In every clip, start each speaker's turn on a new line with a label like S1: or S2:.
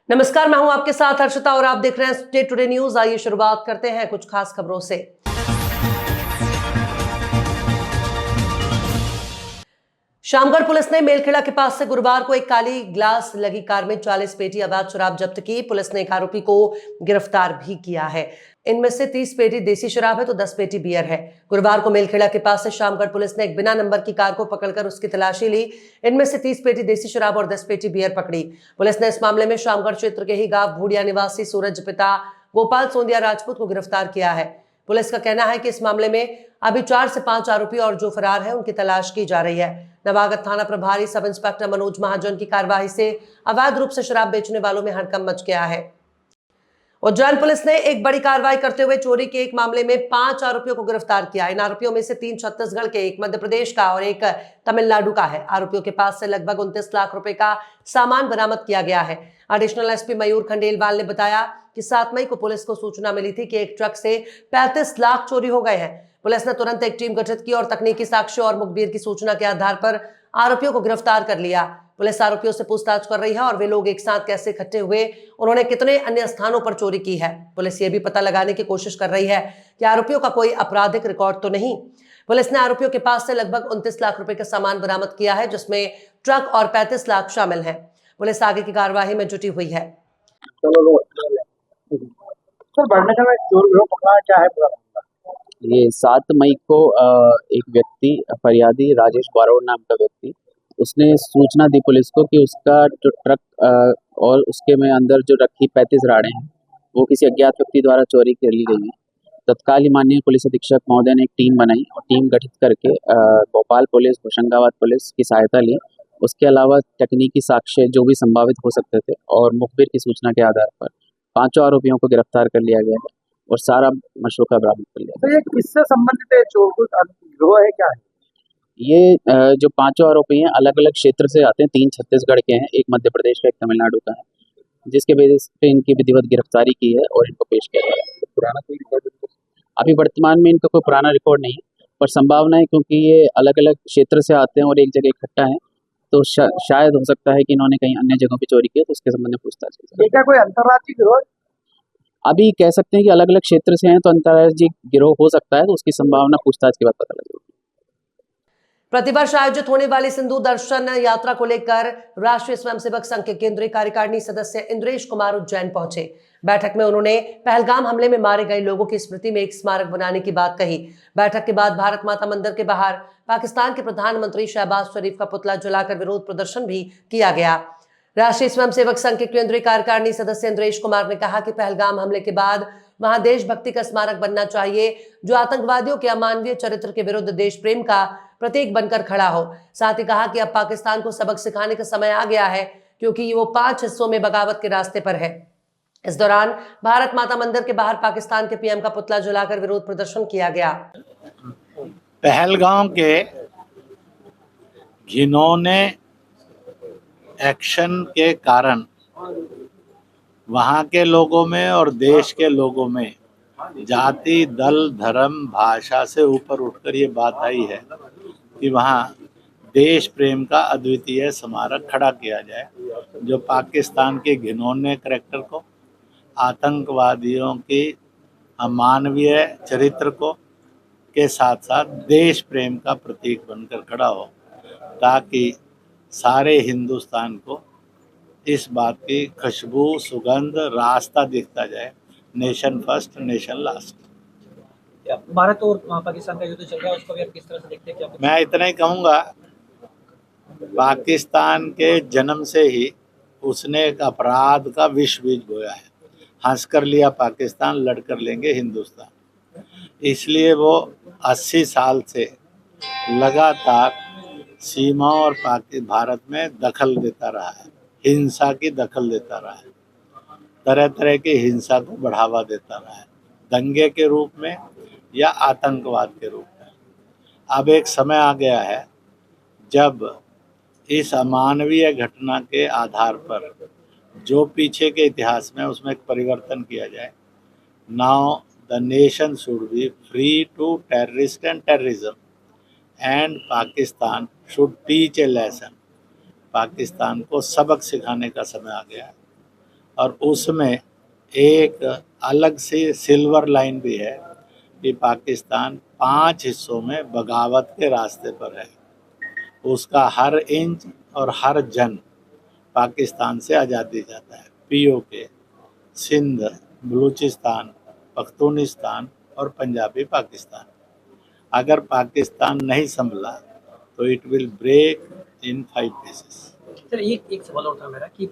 S1: नमस्कार, मैं हूं आपके साथ हर्षिता और आप देख रहे हैं स्टेट टुडे न्यूज। आइए शुरुआत करते हैं कुछ खास खबरों से। शामगढ़ पुलिस ने मेलखेड़ा के पास से गुरुवार को एक काली ग्लास लगी कार में 40 पेटी अवैध शराब जब्त की। पुलिस ने एक आरोपी को गिरफ्तार भी किया है। इनमें से 30 पेटी देसी शराब है तो 10 पेटी बियर है। गुरुवार को मेलखेड़ा के पास से शामगढ़ पुलिस ने एक बिना नंबर की कार को पकड़कर उसकी तलाशी ली। इनमें से 30 पेटी देसी शराब और 10 पेटी बियर पकड़ी। पुलिस ने इस मामले में शामगढ़ क्षेत्र के ही गांव भूड़िया निवासी सूरज पिता गोपाल सोंदिया राजपूत को गिरफ्तार किया है। पुलिस का कहना है कि इस मामले में अभी 4 से 5 आरोपी और जो फरार है उनकी तलाश की जा रही है। नवागत थाना प्रभारी सब इंस्पेक्टर मनोज महाजन की कार्यवाही से अवैध रूप से शराब बेचने वालों में हड़कंप मच गया है। उज्जैन पुलिस ने एक बड़ी कार्रवाई करते हुए चोरी के एक मामले में 5 आरोपियों को गिरफ्तार किया। इन आरोपियों में से 3 छत्तीसगढ़ के, एक मध्य प्रदेश का और एक तमिलनाडु का है। आरोपियों के पास से लगभग 29 लाख रुपए का सामान बरामद किया गया है। एडिशनल एसपी मयूर खंडेलवाल ने बताया कि 7 मई को पुलिस को सूचना मिली थी कि एक ट्रक से 35 लाख चोरी हो गए हैं। पुलिस ने तुरंत एक टीम गठित की और तकनीकी साक्ष्य और मुखबिर की सूचना के आधार पर आरोपियों को गिरफ्तार कर लिया। पुलिस आरोपियों से पूछताछ कर रही है और वे लोग एक साथ कैसे इकट्ठे हुए, उन्होंने कितने अन्य स्थानों पर चोरी की है। पुलिस ये भी पता लगाने की कोशिश कर रही है कि आरोपियों का कोई आपराधिक रिकॉर्ड तो नहीं। पुलिस ने आरोपियों के पास से लगभग 29 लाख रुपए का सामान बरामद किया है, जिसमें ट्रक और 35 लाख शामिल हैं। पुलिस आगे की कार्यवाही में जुटी हुई है।
S2: सर, बढ़ने का चोर गिरोह पकड़ा, क्या है पूरा मामला?
S3: ये 7 मई को एक व्यक्ति, फरियादी राजेश बारोड़ नाम का व्यक्ति, उसने सूचना दी पुलिस को कि उसका जो ट्रक और उसके में अंदर जो रखी 35 राडें हैं वो किसी अज्ञात व्यक्ति द्वारा चोरी कर ली गई हैं। तत्काल ही माननीय पुलिस अधीक्षक महोदय ने एक टीम बनाई और टीम गठित करके भोपाल पुलिस, होशंगाबाद पुलिस की सहायता ली। उसके अलावा तकनीकी साक्ष्य जो भी संभावित हो सकते थे और मुखबिर की सूचना के आधार पर 5 आरोपियों को गिरफ्तार कर लिया गया है और सारा मशरूका बरामद कर लिया।
S2: तो ये किससे संबंधित है? चोर कोई गिरोह है, क्या है?
S3: ये जो 5 आरोपी हैं अलग अलग क्षेत्र से आते हैं। 3 छत्तीसगढ़ के हैं, एक मध्य प्रदेश का, एक तमिलनाडु का है, जिसके बेसिस पे इनकी विधिवत गिरफ्तारी की है और इनको पेश किया गया है।
S2: पुराना कोई रिकॉर्ड?
S3: अभी वर्तमान में इनका कोई पुराना रिकॉर्ड नहीं, पर संभावना है क्योंकि ये अलग अलग क्षेत्र से आते हैं और एक जगह इकट्ठा है, तो शायद हो सकता है कि इन्होंने कहीं अन्य जगहों पर चोरी की है, तो उसके संबंध में पूछताछ की।
S2: ये क्या कोई अंतर्राज्यीय गिरोह?
S3: अभी कह सकते हैं कि अलग अलग क्षेत्र से हैं, तो अंतर्राज्यीय गिरोह हो सकता है, तो उसकी संभावना पूछताछ के बाद पता लगेगी।
S1: प्रतिवर्ष आयोजित होने वाली सिंधु दर्शन यात्रा को लेकर राष्ट्रीय स्वयंसेवक संघ के केंद्रीय कार्यकारिणी सदस्य इंद्रेश कुमार उज्जैन पहुंचे। बैठक में उन्होंने पहलगाम हमले में मारे गए लोगों की स्मृति में एक स्मारक बनाने की बात कही। बैठक के बाद भारत माता मंदिर के बाहर पाकिस्तान के प्रधानमंत्री शहबाज शरीफ का पुतला जलाकर विरोध प्रदर्शन भी किया गया। राष्ट्रीय स्वयंसेवक संघ के केंद्रीय कार्यकारिणी सदस्य इंद्रेश कुमार ने कहा कि पहलगाम हमले के बाद वहां देशभक्ति का स्मारक बनना चाहिए, जो आतंकवादियों के अमानवीय चरित्र के विरुद्ध देश प्रेम का प्रतीक बनकर खड़ा हो। साथ ही कहा कि अब पाकिस्तान को सबक सिखाने का समय आ गया है, क्योंकि वो 5 हिस्सों में बगावत के रास्ते पर है। इस दौरान भारत माता मंदिर के बाहर पाकिस्तान के पीएम का पुतला जलाकर विरोध प्रदर्शन किया गया।
S4: पहलगाम के घिनौने एक्शन के कारण वहाँ के लोगों में और देश के लोगों में जाति, दल, धर्म, भाषा से ऊपर उठकर ये बात आई है कि वहाँ देश प्रेम का अद्वितीय स्मारक खड़ा किया जाए, जो पाकिस्तान के घिनौने करैक्टर को, आतंकवादियों की अमानवीय चरित्र को के साथ साथ देश प्रेम का प्रतीक बनकर खड़ा हो, ताकि सारे हिंदुस्तान को इस बात की खुशबू, सुगंध, रास्ता दिखता जाए, nation first, nation last.
S2: Bharat और पाकिस्तान का युद्ध चल रहा है, उसको भी आप किस तरह से देखते हैं? क्या
S4: मैं इतना ही कहूँगा, पाकिस्तान के जन्म से ही उसने एक अपराध का विष बीज बोया है। हंस कर लिया पाकिस्तान, लड़ कर लेंगे हिंदुस्तान। इसलिए वो 80 साल से लगातार सीमा और भारत में दखल देता रहा है, हिंसा की दखल देता रहा है, तरह तरह की हिंसा को बढ़ावा देता रहा है, दंगे के रूप में या आतंकवाद के रूप में। अब एक समय आ गया है जब इस अमानवीय घटना के आधार पर जो पीछे के इतिहास में उसमें एक परिवर्तन किया जाए। Now the nation should be free to terrorist and terrorism and Pakistan should teach a lesson. Pakistan को सबक सिखाने का समय आ गया है। और उसमें एक अलग से सिल्वर लाइन भी है कि पाकिस्तान 5 हिस्सों में बगावत के रास्ते पर है। उसका हर इंच और हर जन पाकिस्तान से आज़ादी चाहता है। पीओके, सिंध, बलूचिस्तान, पख्तूनिस्तान और पंजाबी पाकिस्तान। अगर पाकिस्तान नहीं संभला तो it will break in 5 pieces.
S2: Sir एक सवाल और था मेरा कि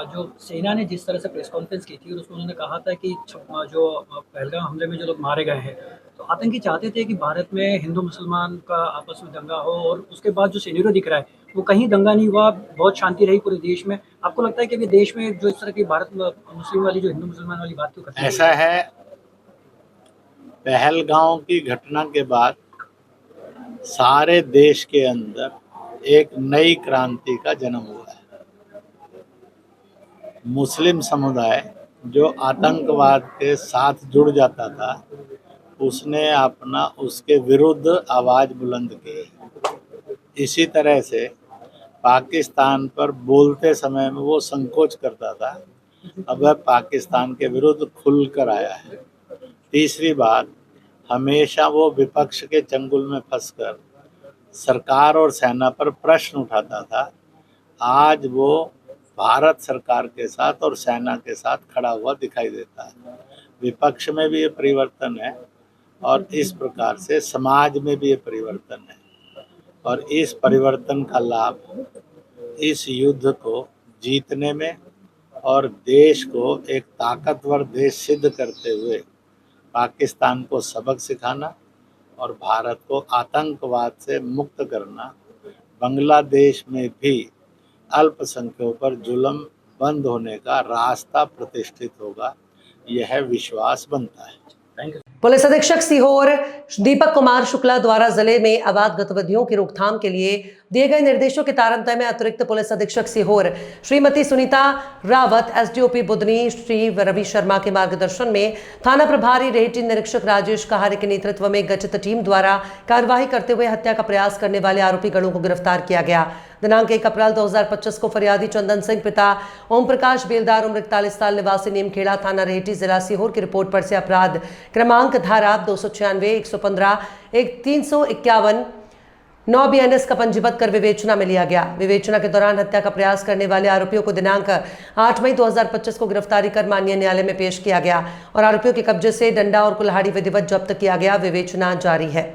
S2: जो सेना ने जिस तरह से प्रेस कॉन्फ्रेंस की थी और उसमें उन्होंने कहा था कि जो पहलगाम हमले में जो लोग मारे गए हैं, तो आतंकी चाहते थे कि भारत में हिंदू मुसलमान का आपस में दंगा हो, और उसके बाद जो सिनेरियो दिख रहा है वो कहीं दंगा नहीं हुआ, बहुत शांति रही पूरे देश में। आपको लगता है कि अभी देश में जो इस तरह की भारत मुस्लिम वाली जो हिंदू मुसलमान वाली बात क्यों करते हैं?
S4: ऐसा है, पहलगांव की घटना के बाद सारे देश के अंदर एक नई क्रांति का जन्म हुआ है। मुस्लिम समुदाय जो आतंकवाद के साथ जुड़ जाता था, उसने अपना उसके विरुद्ध आवाज बुलंद की। इसी तरह से पाकिस्तान पर बोलते समय में वो संकोच करता था, अब वह पाकिस्तान के विरुद्ध खुलकर आया है। तीसरी बात, हमेशा वो विपक्ष के चंगुल में फंसकर सरकार और सेना पर प्रश्न उठाता था। आज वो भारत सरकार के साथ और सेना के साथ खड़ा हुआ दिखाई देता है। विपक्ष में भी ये परिवर्तन है और इस प्रकार से समाज में भी ये परिवर्तन है, और इस परिवर्तन का लाभ इस युद्ध को जीतने में और देश को एक ताकतवर देश सिद्ध करते हुए पाकिस्तान को सबक सिखाना और भारत को आतंकवाद से मुक्त करना, बांग्लादेश में भी अल्पसंख्यकों पर जुल्म बंद होने का रास्ता प्रतिष्ठित होगा, यह विश्वास बनता है।
S2: Thank you.
S1: पुलिस अधीक्षक सीहोर दीपक कुमार शुक्ला द्वारा जिले में अवैध गतिविधियों की रोकथाम के लिए दिए गए निर्देशों के तारतम्य में अतिरिक्त पुलिस अधीक्षक सीहोर श्रीमती सुनीता रावत, एसडीओपी बुधनी श्री रवि शर्मा के मार्गदर्शन में थाना प्रभारी रेहटी निरीक्षक राजेश कहारे के नेतृत्व में गठित टीम द्वारा कार्यवाही करते हुए हत्या का प्रयास करने वाले आरोपी गणों को गिरफ्तार किया गया। दिनांक 1 अप्रैल 2025 को फरियादी चंदन सिंह पिता ओम प्रकाश बेलदार उम्र 41 साल निवासी नीमखेड़ा थाना रेहटी जिला सीहोर की रिपोर्ट पर से अपराध क्रमांक धारा 296, 115, 351, 9 BNS का पंजीबद्ध कर विवेचना में लिया गया। विवेचना के दौरान हत्या का प्रयास करने वाले आरोपियों को दिनांक 8 मई 2025 को गिरफ्तारी कर माननीय न्यायालय में पेश किया गया और आरोपियों के कब्जे से डंडा और कुल्हाड़ी विधिवत जब्त किया गया। विवेचना जारी है।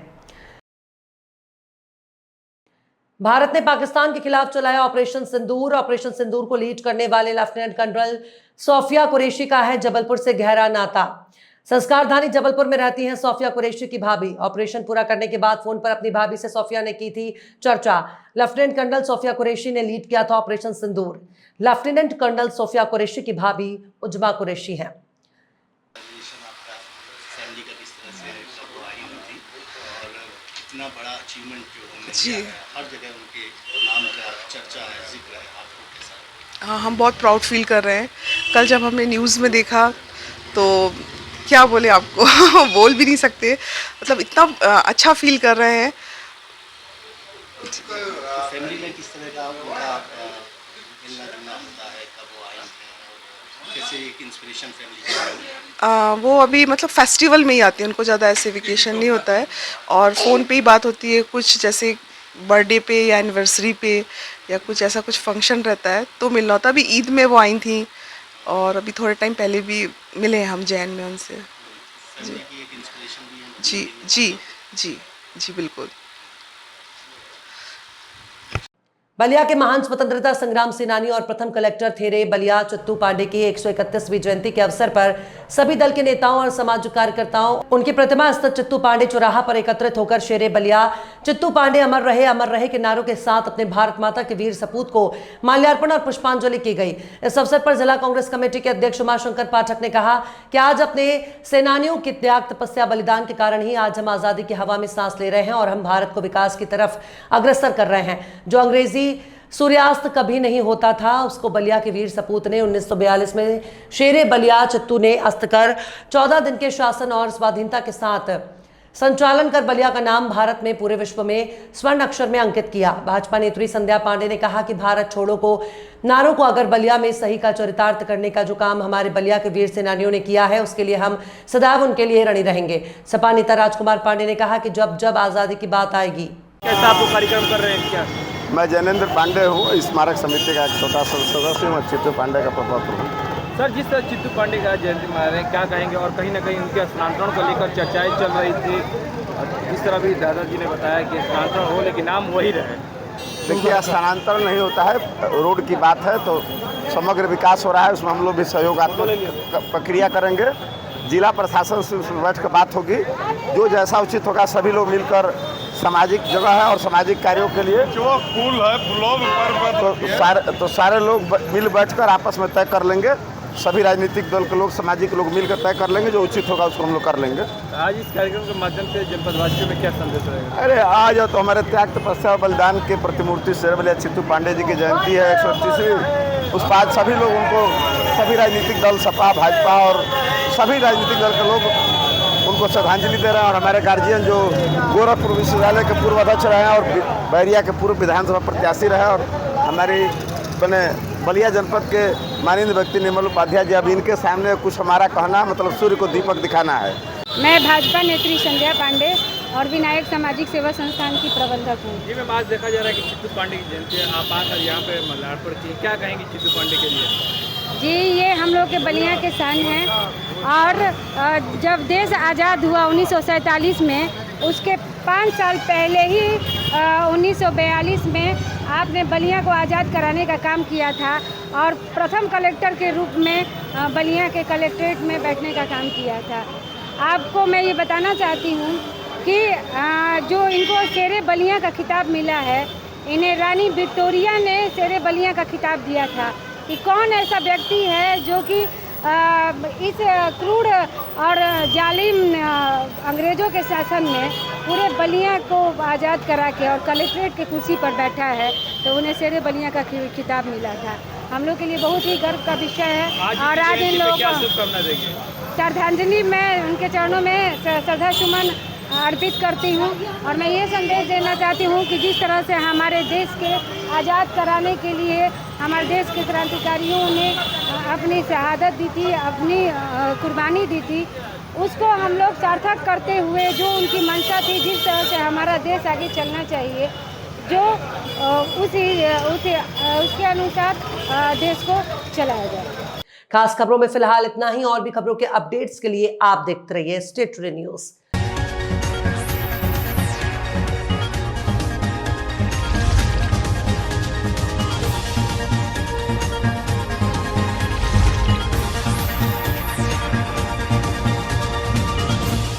S1: भारत ने पाकिस्तान के खिलाफ चलाया ऑपरेशन सिंदूर। ऑपरेशन सिंदूर को लीड करने वाले लेफ्टिनेंट कर्नल सोफिया कुरैशी का है जबलपुर से गहरा नाता। संस्कारधानी जबलपुर में रहती हैं सोफिया कुरैशी की भाभी। ऑपरेशन पूरा करने के बाद फोन पर अपनी भाभी से सोफिया ने की थी चर्चा। लेफ्टिनेंट कर्नल सोफिया कुरैशी ने लीड किया था ऑपरेशन सिंदूर। लेफ्टिनेंट कर्नल सोफिया कुरैशी की भाभी उजमा कुरैशी हैं।
S5: इतना बड़ा अचीवमेंट जो उन्होंने किया है, हर जगह उनके नाम का चर्चा है, जिक्र है, आपको कैसा?
S6: हाँ, हम बहुत प्राउड फील कर रहे हैं। कल जब हमने न्यूज़ में देखा तो क्या बोले आपको बोल भी नहीं सकते, मतलब इतना अच्छा फील कर रहे हैं।
S5: तो फैमिली में किस तरह का उनका मिलना जुलना होता है, कब वो आई हैं, कैसे एक इंस्पिरेशन फैमिली की?
S6: वो अभी मतलब फेस्टिवल में ही आती है, उनको ज़्यादा ऐसे वेकेशन नहीं होता है और फ़ोन पे ही बात होती है। कुछ जैसे बर्थडे पे या एनिवर्सरी पे या कुछ ऐसा कुछ फंक्शन रहता है तो मिलना होता है। अभी ईद में वो आई थी और अभी थोड़े टाइम पहले भी मिले हैं हम जैन में उनसे।
S5: फैमिली की एक इंस्पिरेशन भी है।
S6: जी जी जी जी बिल्कुल।
S1: बलिया के महान स्वतंत्रता संग्राम सेनानी और प्रथम कलेक्टर थे रे बलिया चित्तू पांडे की 131वीं जयंती के अवसर पर सभी दल के नेताओं और सामाजिक कार्यकर्ताओं उनकी प्रतिमा स्थित चित्तू पांडे चौराहा पर एकत्रित होकर शेरे बलिया चित्तू पांडे अमर रहे के नारों के साथ अपने भारत माता के वीर सपूत को माल्यार्पण और पुष्पांजलि की गई। इस अवसर पर जिला कांग्रेस कमेटी के अध्यक्ष उमाशंकर पाठक ने कहा कि आज अपने सेनानियों की त्याग तपस्या बलिदान के कारण ही आज हम आजादी की हवा में सांस ले रहे हैं और हम भारत को विकास की तरफ अग्रसर कर रहे हैं। जो अंग्रेजी सूर्यास्त कभी नहीं होता था, उसको बलिया के वीर सपूत ने 1942 में शेरे बलिया चित्तू ने अस्त कर 14 दिन के शासन और स्वाधीनता के साथ संचालन कर बलिया का नाम भारत में पूरे विश्व में स्वर्ण अक्षर में अंकित किया। भाजपा नेत्री संध्या पांडे ने कहा कि भारत छोड़ो को नारों को अगर बलिया में सही का चरितार्थ करने का जो काम हमारे बलिया के वीर सेनानियों ने किया है, उसके लिए हम सदैव उनके लिए ऋणी रहेंगे। सपा नेता राजकुमार पांडे ने कहा कि जब जब आजादी की बात आएगी।
S7: कैसा आप लोग कार्यक्रम कर रहे हैं क्या?
S8: मैं जैनेन्द्र पांडे हूँ, स्मारक समिति का एक छोटा सा सदस्य हूँ, चित्तू पांडे का प्रपत्र हूँ।
S7: सर, जिस तरह चित्तू पांडे का जयंती मना रहे हैं, क्या कहेंगे? और कहीं ना कहीं उनके स्थानांतरण को लेकर चर्चाएं चल रही थी। जिस तरह भी दादाजी ने बताया कि स्थानांतरण हो लेकिन नाम वही रहे।
S8: देखिए, स्थानांतरण नहीं होता है, रोड की बात है तो समग्र विकास हो रहा है, उसमें हम लोग भी सहयोगात्मक प्रक्रिया करेंगे। जिला प्रशासन से बैठ कर बात होगी, जो जैसा उचित होगा सभी लोग मिलकर सामाजिक जगह है और सामाजिक कार्यों के लिए
S9: जो फूल है फूलों
S8: तो सारे लोग मिल बैठकर आपस में तय कर लेंगे। सभी राजनीतिक दल के लोग, सामाजिक लोग मिलकर तय कर लेंगे, जो उचित होगा उसको हम लोग कर लेंगे।
S7: आज इस कार्यक्रम के माध्यम से जनपदवासियों में क्या संदेश रहेगा?
S8: अरे आज तो हमारे त्याग तपस्या और बलिदान के प्रतिमूर्ति शेर बलिया चित्तू पांडे जी की जयंती है 138वीं। उस बाद सभी लोग उनको, सभी राजनीतिक दल, सपा, भाजपा और सभी राजनीतिक दल के लोग उनको श्रद्धांजलि दे रहे हैं। और हमारे गार्जियन जो गोरखपुर विश्वविद्यालय के पूर्व अध्यक्ष रहे हैं और बैरिया के पूर्व विधानसभा प्रत्याशी रहे और हमारी बने बलिया जनपद के माननीय व्यक्ति निर्मल उपाध्याय जी, अब इनके सामने कुछ हमारा कहना मतलब सूर्य को दीपक दिखाना है।
S10: मैं भाजपा नेत्री संध्या पांडे और विनायक सामाजिक सेवा संस्थान की प्रबंधक हूँ।
S7: जी मैम, आज देखा जा रहा है कि चित्तू पांडे की जयंती है, आप आकर यहाँ पे मल्हारपुर की, क्या कहेंगे चित्तू पांडे के लिए?
S10: जी, ये हम लोग के बलिया के सन हैं और जब देश आज़ाद हुआ 1947 में, उसके 5 साल पहले ही 1942 में आपने बलिया को आज़ाद कराने का काम किया था और प्रथम कलेक्टर के रूप में बलिया के कलेक्ट्रेट में बैठने का काम किया था। आपको मैं ये बताना चाहती हूँ कि जो इनको शेरे बलिया का खिताब मिला है, इन्हें रानी विक्टोरिया ने शेरे बलिया का खिताब दिया था कि कौन ऐसा व्यक्ति है जो कि इस क्रूर और जालिम अंग्रेज़ों के शासन में पूरे बलिया को आज़ाद करा के और कलेक्ट्रेट के कुर्सी पर बैठा है, तो उन्हें शेरे बलिया का खिताब मिला था। हम लोग के लिए बहुत ही गर्व का विषय है। और आज इन लोगों को श्रद्धांजलि मैं उनके चरणों में श्रद्धा सुमन अर्पित करती हूँ और मैं ये संदेश देना चाहती हूँ कि जिस तरह से हमारे देश के आज़ाद कराने के लिए हमारे देश के क्रांतिकारियों ने अपनी शहादत दी थी, अपनी कुर्बानी दी थी, उसको हम लोग सार्थक करते हुए जो उनकी मंशा थी, जिस तरह से हमारा देश आगे चलना चाहिए, जो उसके अनुसार देश को चलाया जाए।
S1: खास खबरों में फिलहाल इतना ही। और भी खबरों के अपडेट्स के लिए आप देखते रहिए स्टेट टुडे न्यूज़।